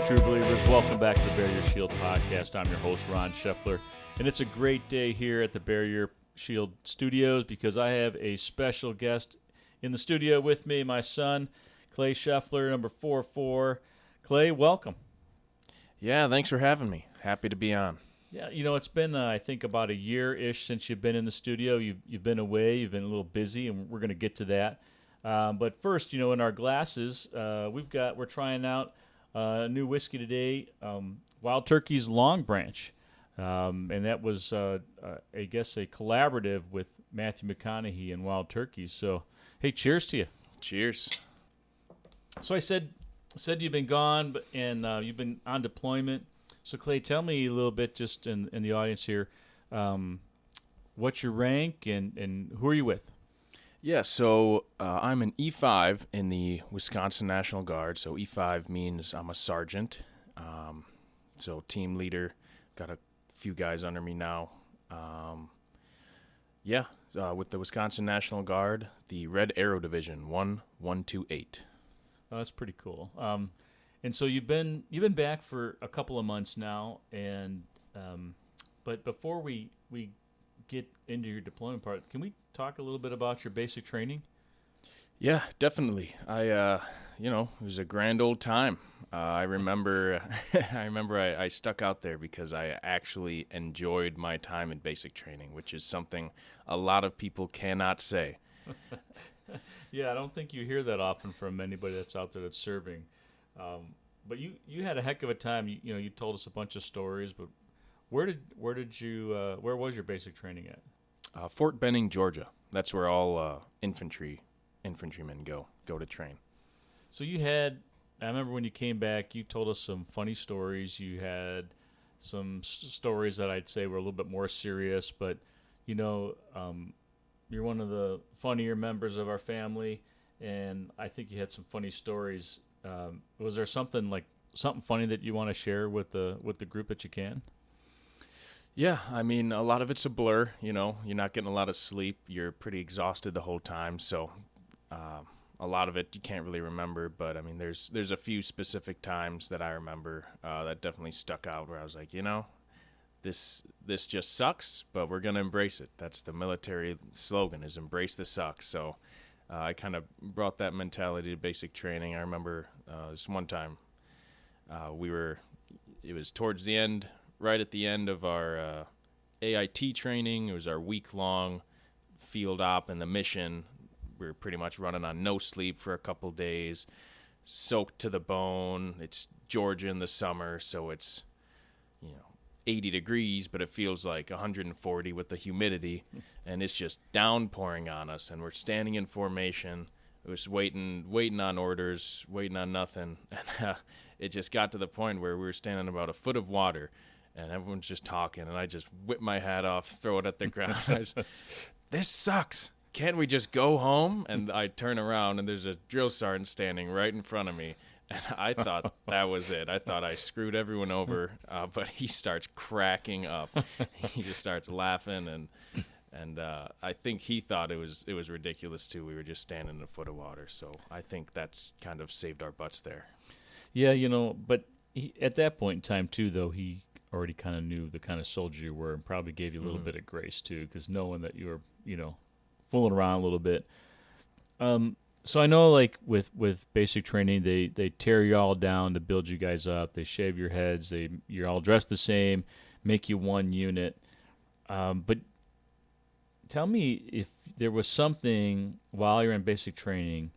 true believers. Welcome back to the Barrier Shield podcast. I'm your host, Ron Scheffler, and it's a great day here at the Barrier Shield Studios because I have a special guest in the studio with me, my son, Clay Scheffler, number 44. Clay, welcome. Yeah, thanks for having me. Happy to be on. Yeah, it's been, I think, about a year-ish since you've been in the studio. You've been away. You've been a little busy, and we're going to get to that. But first, in our glasses, we're trying out a new whiskey today, Wild Turkey's Long Branch. And that was, I guess, a collaborative with Matthew McConaughey and Wild Turkey. So, hey, cheers to you. Cheers. So I said you've been gone, and you've been on deployment. So, Clay, tell me a little bit, just in the audience here, what's your rank and who are you with? Yeah, so I'm an E5 in the Wisconsin National Guard. So E5 means I'm a sergeant. So team leader, got a few guys under me now. With the Wisconsin National Guard, the Red Arrow Division, 1128. Oh, that's pretty cool. And so you've been back for a couple of months now, and but before we get into your deployment part, can we talk a little bit about your basic training? Yeah, definitely. It was a grand old time. I remember I stuck out there because I actually enjoyed my time in basic training, which is something a lot of people cannot say. Yeah, I don't think you hear that often from anybody that's out there that's serving. But you had a heck of a time. You told us a bunch of stories, but where was your basic training at? Fort Benning, Georgia. That's where all infantrymen go to train. So I remember when you came back, you told us some funny stories. You had some stories that I'd say were a little bit more serious, but you're one of the funnier members of our family, and I think you had some funny stories. Was there something funny that you want to share with the group that you can? Yeah, I mean, a lot of it's a blur, you're not getting a lot of sleep. You're pretty exhausted the whole time, so a lot of it you can't really remember, but I mean, there's a few specific times that I remember that definitely stuck out where I was like, this just sucks, but we're going to embrace it. That's the military slogan, is embrace the sucks. So I kind of brought that mentality to basic training. I remember this one time it was towards the end, right at the end of our AIT training. It was our week-long field op and the mission. We were pretty much running on no sleep for a couple days, soaked to the bone. It's Georgia in the summer, so it's 80 degrees, but it feels like 140 with the humidity, and it's just downpouring on us, and we're standing in formation. It was waiting on orders, waiting on nothing, and it just got to the point where we were standing about a foot of water, and everyone's just talking, and I just whip my hat off, throw it at the ground. This sucks. Can't we just go home? And I turn around, and there's a drill sergeant standing right in front of me, and I thought that was it. I thought I screwed everyone over, but he starts cracking up. He just starts laughing, and I think he thought it was ridiculous too. We were just standing in a foot of water, so I think that's kind of saved our butts there. Yeah, but at that point in time too, though, he already kind of knew the kind of soldier you were, and probably gave you a little bit of grace too, because knowing that you were, fooling around a little bit. So I know, with basic training, they tear you all down to build you guys up. They shave your heads. You're all dressed the same, make you one unit. But tell me if there was something while you're in basic training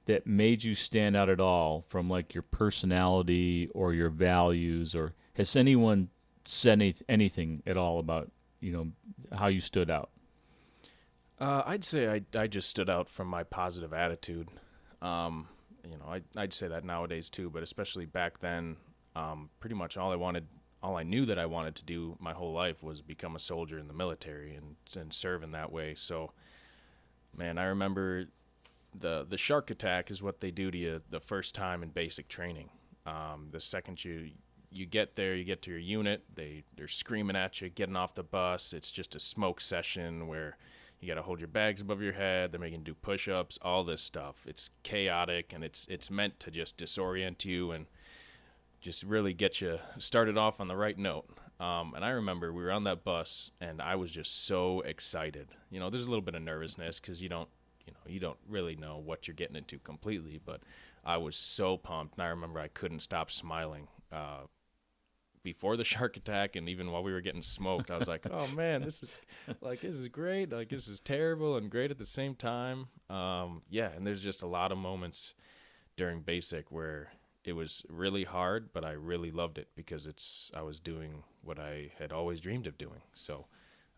that made you stand out at all from your personality or your values, or has anyone said anything at all about how you stood out? I'd say I just stood out from my positive attitude. I'd say that nowadays too, but especially back then, pretty much all I knew that I wanted to do my whole life was become a soldier in the military and serve in that way. So, man, I remember the shark attack is what they do to you the first time in basic training. The second you get there, you get to your unit, they're screaming at you, getting off the bus. It's just a smoke session where you got to hold your bags above your head. They're making you do push-ups, all this stuff. It's chaotic, and it's meant to just disorient you. And just really get you started off on the right note. And I remember we were on that bus, and I was just so excited. You know, there's a little bit of nervousness because you don't really know what you're getting into completely. But I was so pumped, and I remember I couldn't stop smiling. Before the shark attack, and even while we were getting smoked, I was like, "Oh man, this is great. Like, this is terrible and great at the same time." Yeah, and there's just a lot of moments during basic where it was really hard, but I really loved it because I was doing what I had always dreamed of doing. So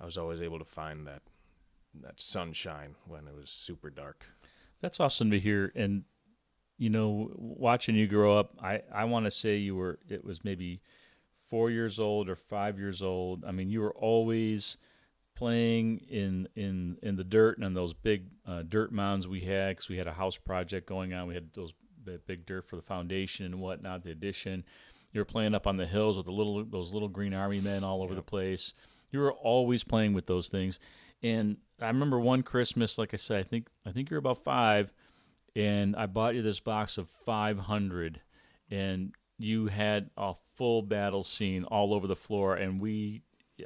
I was always able to find that sunshine when it was super dark. That's awesome to hear. And you know, watching you grow up, I want to say it was maybe 4 years old or 5 years old. I mean, you were always playing in the dirt and on those big dirt mounds we had, because we had a house project going on. We had those big dirt for the foundation and whatnot, the addition. You were playing up on the hills with those little green army men all over the place. You were always playing with those things. And I remember one Christmas, like I said, I think you were about 5, and I bought you this box of 500, and you had a full battle scene all over the floor, and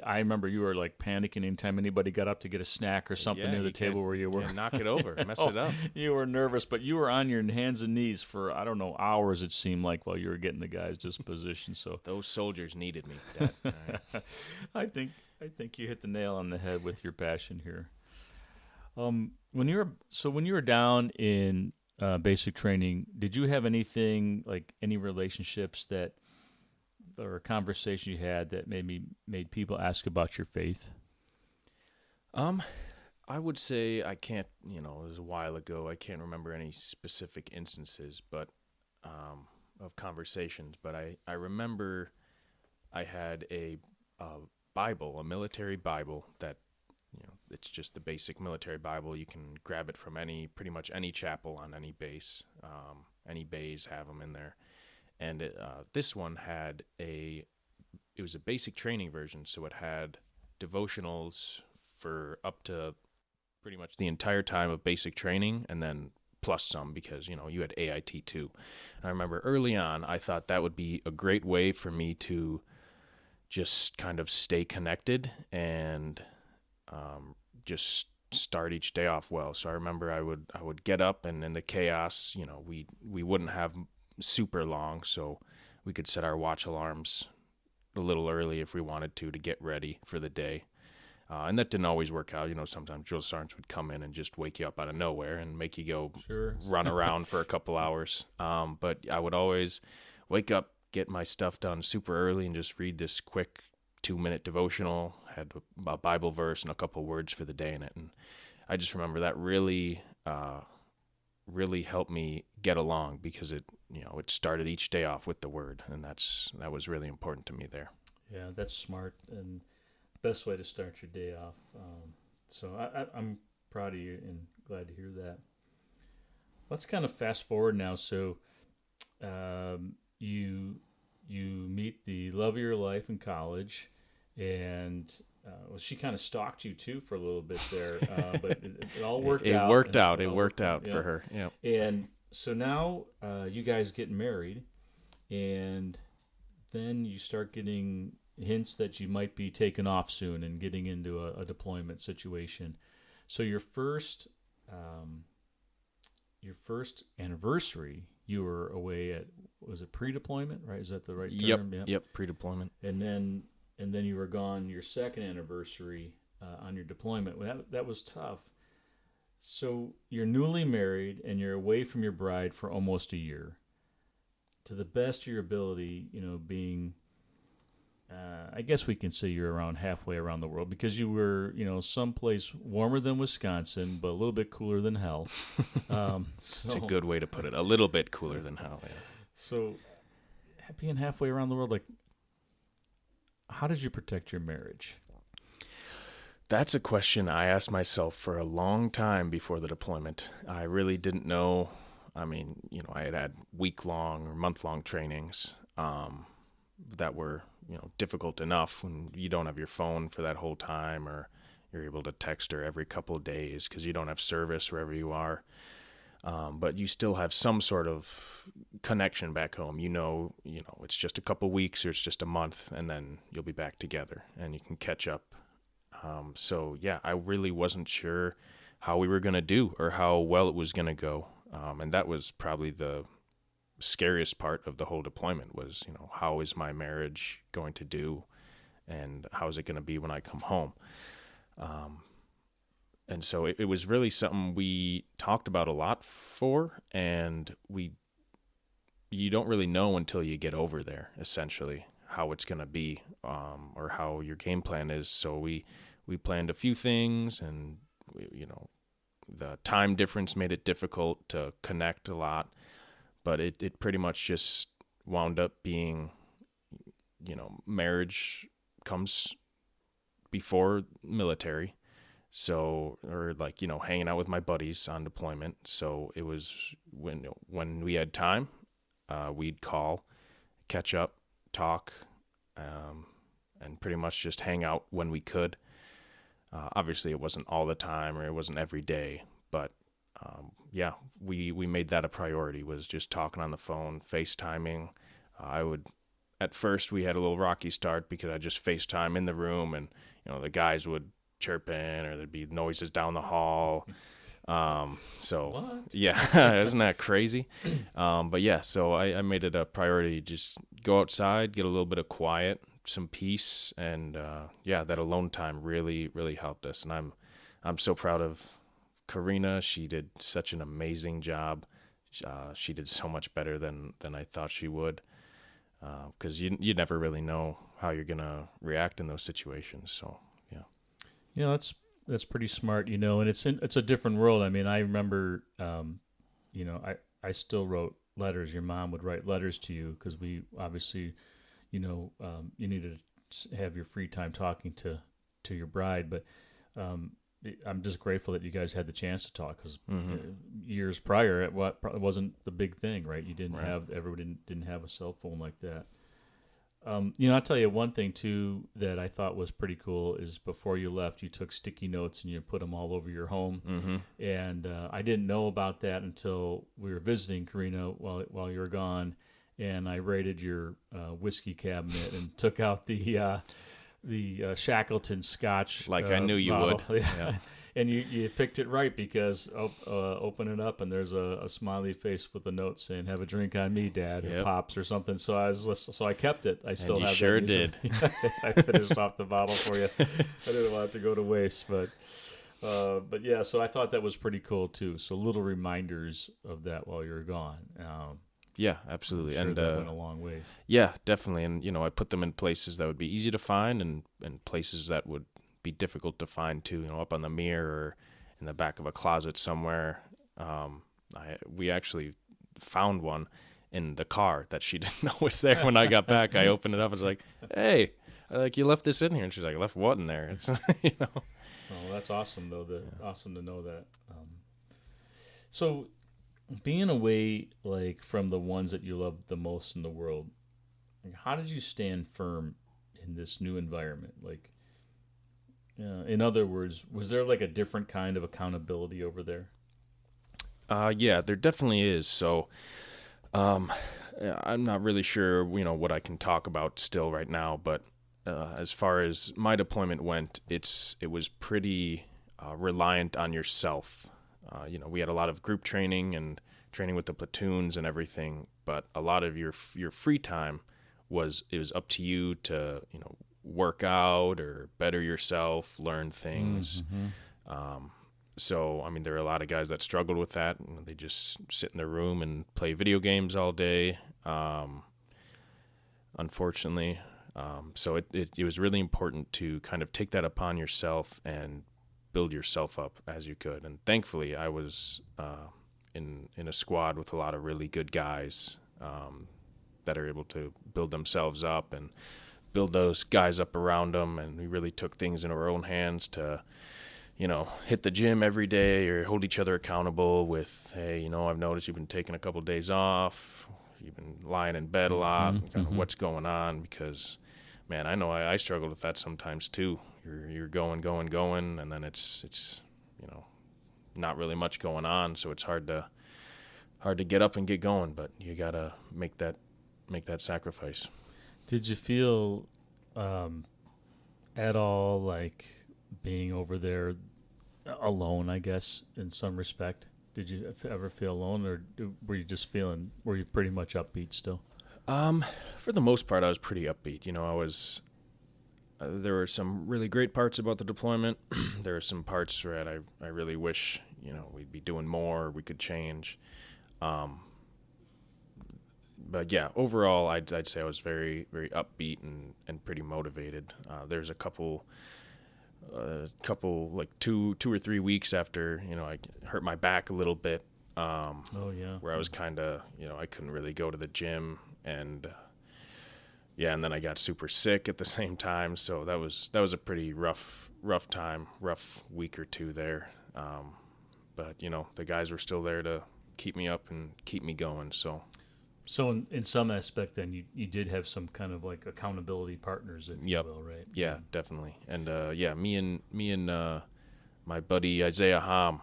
I remember you were like panicking anytime anybody got up to get a snack or something near the table where you were. Yeah, knock it over, mess it up. You were nervous, but you were on your hands and knees for, I don't know, hours it seemed like, while you were getting the guys just positioned. So those soldiers needed me, Dad. All right. I think you hit the nail on the head with your passion here. When you were down in basic training, did you have anything, like any relationships or a conversation you had that maybe made people ask about your faith? I would say I can't, it was a while ago. I can't remember any specific instances, but of conversations. But I remember I had a Bible, a military Bible that, it's just the basic military Bible. You can grab it from pretty much any chapel on any base. Any bays have them in there. And this one it was a basic training version, so it had devotionals for up to pretty much the entire time of basic training, and then plus some because, you had AIT too. And I remember early on, I thought that would be a great way for me to just kind of stay connected and just start each day off well. So I remember I would get up, and in the chaos, we wouldn't have super long, so we could set our watch alarms a little early if we wanted to get ready for the day. And that didn't always work out. Sometimes drill sergeants would come in and just wake you up out of nowhere and make you go run around for a couple hours. But I would always wake up, get my stuff done super early, and just read this quick 2-minute devotional, had a Bible verse and a couple words for the day in it. And I just remember that really helped me get along, because it started each day off with the word, and that was really important to me there. Yeah, that's smart and best way to start your day off. So I'm proud of you and glad to hear that. Let's kind of fast forward now. So you meet the love of your life in college, and she kind of stalked you too for a little bit there, but it all worked out. It worked out for her. Yeah. And so now you guys get married, and then you start getting hints that you might be taken off soon and getting into a deployment situation. So your first anniversary, you were away at, was it pre-deployment, right? Is that the right term? Yep, pre-deployment. And then you were gone your second anniversary on your deployment. Well, that was tough. So you're newly married and you're away from your bride for almost a year. To the best of your ability, being, I guess we can say you're around halfway around the world, because you were, someplace warmer than Wisconsin, but a little bit cooler than hell. It's a good way to put it. A little bit cooler than hell. Yeah. So being halfway around the world, like, how did you protect your marriage? That's a question I asked myself for a long time before the deployment. I really didn't know. I mean, I had week-long or month-long trainings that were, difficult enough when you don't have your phone for that whole time, or you're able to text her every couple of days because you don't have service wherever you are. But you still have some sort of connection back home. It's just a couple weeks or it's just a month, and then you'll be back together and you can catch up. So yeah, I really wasn't sure how we were going to do or how well it was going to go. And that was probably the scariest part of the whole deployment was, how is my marriage going to do and how is it going to be when I come home? And so it was really something we talked about a lot and you don't really know until you get over there, essentially, how it's going to be, or how your game plan is. So we planned a few things, and the time difference made it difficult to connect a lot, but it pretty much just wound up being, marriage comes before military. So, or hanging out with my buddies on deployment. So it was when we had time, we'd call, catch up, talk, and pretty much just hang out when we could. Obviously, it wasn't all the time or it wasn't every day, but we made that a priority, was just talking on the phone, FaceTiming. At first, we had a little rocky start because I just FaceTime in the room, and the guys would chirp in or there'd be noises down the hall. What? Yeah, isn't that crazy? But yeah, so I made it a priority to just go outside, get a little bit of quiet, some peace, and that alone time really, really helped us. And I'm so proud of Karina. She did such an amazing job. She did so much better than I thought she would, because you never really know how you're gonna react in those situations. So yeah. That's pretty smart, and it's a different world. I mean, I remember, I still wrote letters. Your mom would write letters to you because we obviously, you needed to have your free time talking to your bride. But I'm just grateful that you guys had the chance to talk, because years prior, it wasn't the big thing, right? You didn't have, everybody didn't have a cell phone like that. I'll tell you one thing too that I thought was pretty cool is before you left, you took sticky notes and you put them all over your home. Mm-hmm. And I didn't know about that until we were visiting Karina while you were gone, and I raided your whiskey cabinet and took out the Shackleton Scotch. Like I knew you bottle. would. Yeah. And you picked it right, because open it up and there's a smiley face with a note saying "Have a drink on me, Dad," or "Pops," or something. So I kept it. I still and you have sure that did. I finished off the bottle for you. I didn't want it to go to waste, but yeah. So I thought that was pretty cool too. So little reminders of that while you're gone. Yeah, absolutely. I'm sure and that went a long way. Yeah, definitely. And I put them in places that would be easy to find, and places that would be difficult to find too. Up on the mirror or in the back of a closet somewhere. We actually found one in the car that she didn't know was there. When I got back, I opened it up. I was like, "Hey, you left this in here?" And she's like, "Left what in there?" It's Oh, that's awesome though. Awesome to know that. So, being away from the ones that you love the most in the world, how did you stand firm in this new environment? In other words, was there a different kind of accountability over there? Yeah, there definitely is. So, I'm not really sure, what I can talk about still right now, but as far as my deployment went, it was pretty reliant on yourself. We had a lot of group training and training with the platoons and everything, but a lot of your free time was up to you to, work out or better yourself, learn things. Mm-hmm. So, I mean, there are a lot of guys that struggled with that. They just sit in their room and play video games all day, unfortunately. So it was really important to kind of take that upon yourself and build yourself up as you could. And thankfully, I was in a squad with a lot of really good guys that are able to build themselves up and build those guys up around them. And we really took things in our own hands to, hit the gym every day or hold each other accountable with, hey, I've noticed you've been taking a couple of days off. You've been lying in bed a lot. Kind of what's going on? Because, man, I know I struggled with that sometimes too. You're going, and then it's not really much going on. So it's hard to hard to get up and get going, but you gotta make that sacrifice. Did you feel at all like being over there alone, I guess, in some respect? Did you ever feel alone, or were you pretty much upbeat still? For the most part, I was pretty upbeat. I was, there were some really great parts about the deployment. There were some parts where I really wish, we'd be doing more, or we could change. But yeah, overall, I'd say I was very, very upbeat and pretty motivated. There's a couple like 2 or 3 weeks after, I hurt my back a little bit. Where I was kind of, I couldn't really go to the gym, and and then I got super sick at the same time. So that was a pretty rough time, rough week or two there. But the guys were still there to keep me up and keep me going. So in some aspect, then you did have some kind of like accountability partners, if you will, right? Yeah, definitely. And me and my buddy Isaiah Hom,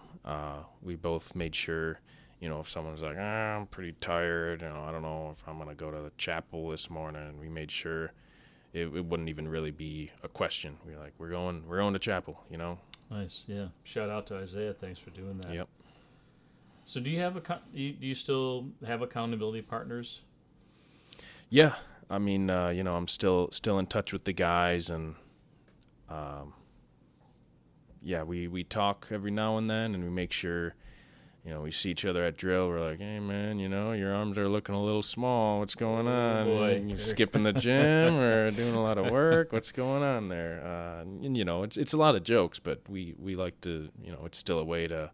we both made sure, if someone's like, I'm pretty tired, I don't know if I'm gonna go to the chapel this morning, we made sure it wouldn't even really be a question. We were like, we're going to chapel, Nice, yeah. Shout out to Isaiah. Thanks for doing that. Yep. So do you have do you still have accountability partners? Yeah, I mean, I'm still in touch with the guys, and we talk every now and then, and we make sure, we see each other at drill. We're like, hey man, your arms are looking a little small. What's going on? Boy. You skipping the gym or doing a lot of work? What's going on there? It's a lot of jokes, but we like to, it's still a way to.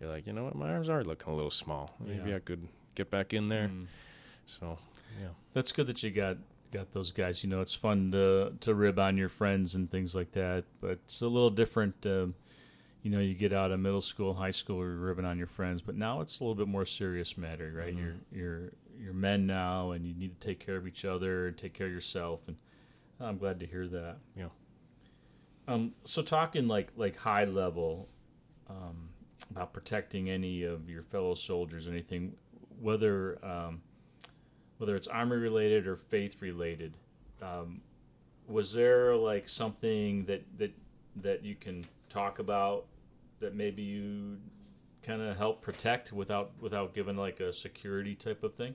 You're like, you know what, my arms are looking a little small. Maybe I could get back in there. So, yeah. That's good that you got those guys. It's fun to rib on your friends and things like that, but it's a little different. You get out of middle school, high school, you're ribbing on your friends, but now it's a little bit more serious matter, right? Mm-hmm. You're men now, and you need to take care of each other and take care of yourself, and I'm glad to hear that. Yeah. So talking like high level, about protecting any of your fellow soldiers, anything, whether it's Army related or faith related, was there like something that you can talk about that maybe you kind of help protect without giving like a security type of thing?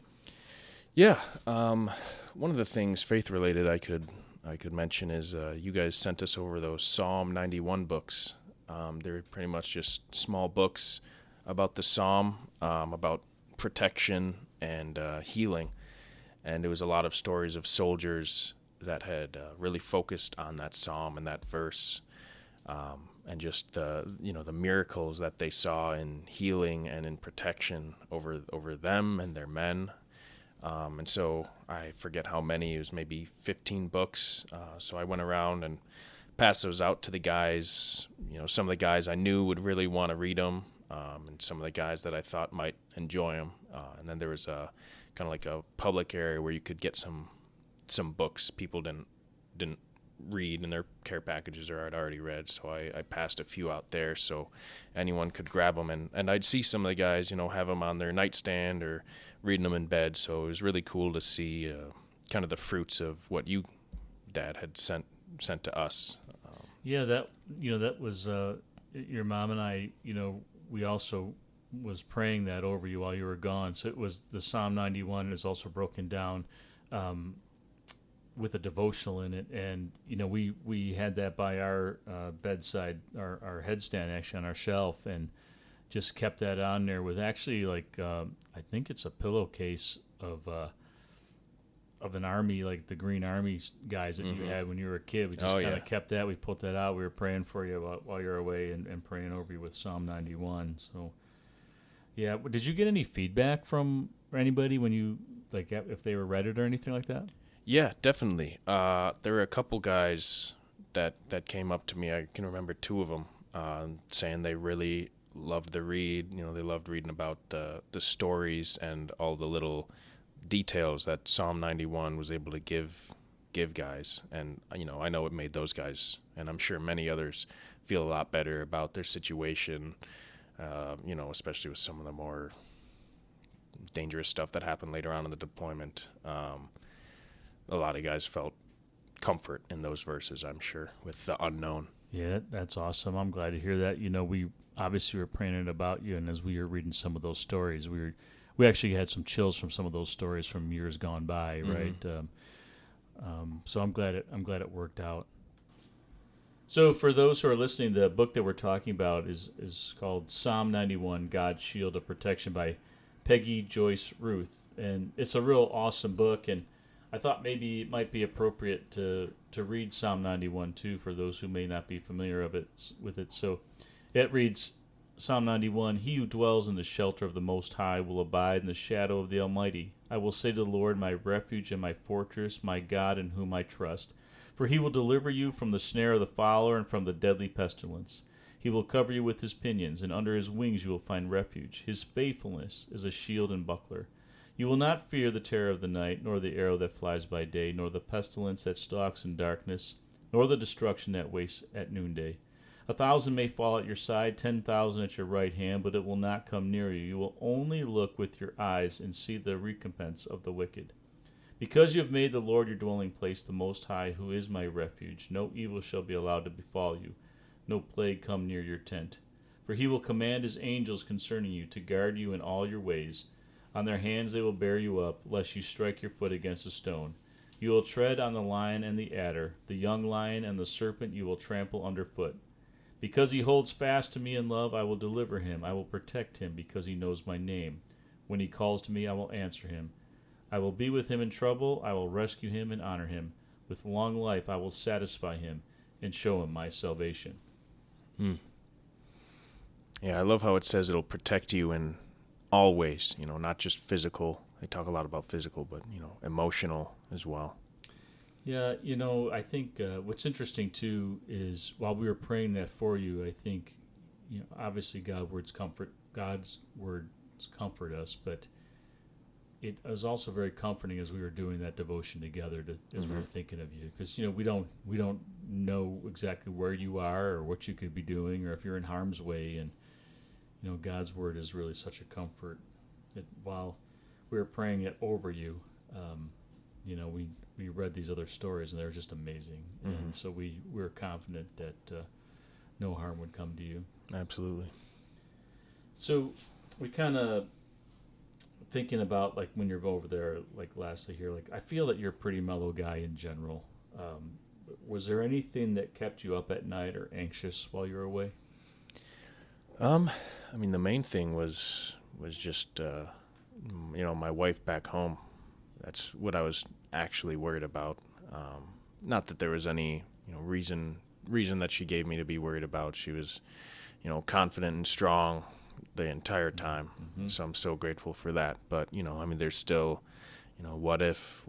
Yeah, one of the things faith related I could mention is you guys sent us over those Psalm 91 books. They're pretty much just small books about the Psalm, about protection and healing. And it was a lot of stories of soldiers that had really focused on that Psalm and that verse, and just the miracles that they saw in healing and in protection over them and their men. And so I forget how many, it was maybe 15 books. So I went around and pass those out to the guys. Some of the guys I knew would really want to read them, and some of the guys that I thought might enjoy them. And then there was a kind of like a public area where you could get some books people didn't read, and their care packages are already read. So I passed a few out there so anyone could grab them, and I'd see some of the guys, have them on their nightstand or reading them in bed. So it was really cool to see kind of the fruits of what you, Dad, had sent to us. Yeah, that was your mom and I. We also was praying that over you while you were gone. So it was the Psalm 91 is also broken down with a devotional in it, and we had that by our bedside, our headstand actually on our shelf, and just kept that on there with actually like I think it's a pillowcase of an army, like the Green Army guys that you had when you were a kid. We just kind of kept that. We put that out. We were praying for you while you were away and praying over you with Psalm 91. So, yeah. Did you get any feedback from anybody when you, like, if they were read it or anything like that? Yeah, definitely. There were a couple guys that came up to me. I can remember 2 of them saying they really loved the read. They loved reading about the stories and all the little details that Psalm 91 was able to give guys. And I know it made those guys, and I'm sure many others, feel a lot better about their situation, especially with some of the more dangerous stuff that happened later on in the deployment. A lot of guys felt comfort in those verses, I'm sure, with the unknown. Yeah, that's awesome. I'm glad to hear that. We obviously were praying about you, and as we were reading some of those stories, we actually had some chills from some of those stories from years gone by, right? So I'm glad it worked out. So for those who are listening, the book that we're talking about is called Psalm 91, God's Shield of Protection by Peggy Joyce Ruth. And it's a real awesome book, and I thought maybe it might be appropriate to read Psalm 91 too for those who may not be familiar with it. So it reads, Psalm 91, He who dwells in the shelter of the Most High will abide in the shadow of the Almighty. I will say to the Lord, my refuge and my fortress, my God in whom I trust. For he will deliver you from the snare of the fowler and from the deadly pestilence. He will cover you with his pinions, and under his wings you will find refuge. His faithfulness is a shield and buckler. You will not fear the terror of the night, nor the arrow that flies by day, nor the pestilence that stalks in darkness, nor the destruction that wastes at noonday. 1,000 may fall at your side, 10,000 at your right hand, but it will not come near you. You will only look with your eyes and see the recompense of the wicked. Because you have made the Lord your dwelling place, the Most High, who is my refuge, no evil shall be allowed to befall you, no plague come near your tent. For he will command his angels concerning you to guard you in all your ways. On their hands they will bear you up, lest you strike your foot against a stone. You will tread on the lion and the adder, the young lion and the serpent you will trample underfoot. Because he holds fast to me in love, I will deliver him. I will protect him because he knows my name. When he calls to me, I will answer him. I will be with him in trouble. I will rescue him and honor him. With long life I will satisfy him and show him my salvation. Yeah, I love how it says it'll protect you in all ways, not just physical. They talk a lot about physical, but, emotional as well. Yeah, I think what's interesting, too, is while we were praying that for you, I think, obviously God's words comfort us, but it was also very comforting as we were doing that devotion together, as we were thinking of you, because, we don't know exactly where you are or what you could be doing or if you're in harm's way, and, God's word is really such a comfort that while we were praying it over you, we read these other stories, and they were just amazing. And so we were confident that no harm would come to you. Absolutely. So we kind of thinking about, like, when you're over there, like, lastly here, like, I feel that you're a pretty mellow guy in general. Was there anything that kept you up at night or anxious while you were away? The main thing was just, my wife back home. That's what I was actually worried about. Not that there was any, reason that she gave me to be worried about. She was, confident and strong the entire time. So I'm so grateful for that. But, there's still, what if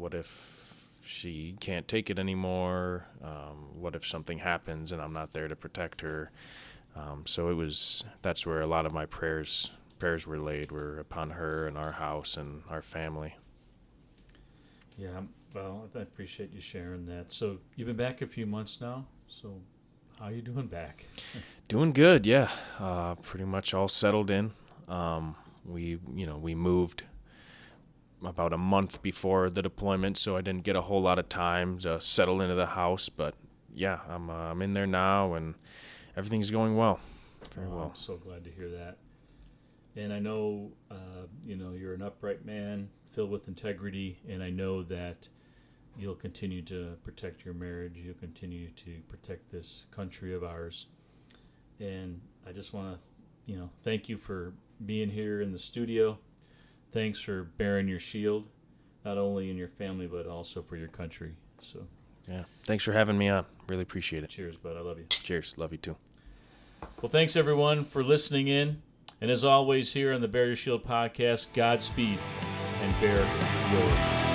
she can't take it anymore? What if something happens and I'm not there to protect her? So that's where a lot of my prayers were laid, were upon her and our house and our family. Yeah, well, I appreciate you sharing that. So you've been back a few months now. So how are you doing back? Doing good, yeah. Pretty much all settled in. We moved about a month before the deployment, so I didn't get a whole lot of time to settle into the house. But yeah, I'm in there now, and everything's going well. Very well. I'm so glad to hear that. And I know, you're an upright man, filled with integrity, and I know that you'll continue to protect your marriage. You'll continue to protect this country of ours. And I just want to, thank you for being here in the studio. Thanks for bearing your shield, not only in your family, but also for your country. So, yeah. Thanks for having me on. Really appreciate it. Cheers, bud. I love you. Cheers. Love you too. Well, thanks, everyone, for listening in. And as always, here on the Bear Your Shield podcast, Godspeed and bear yours.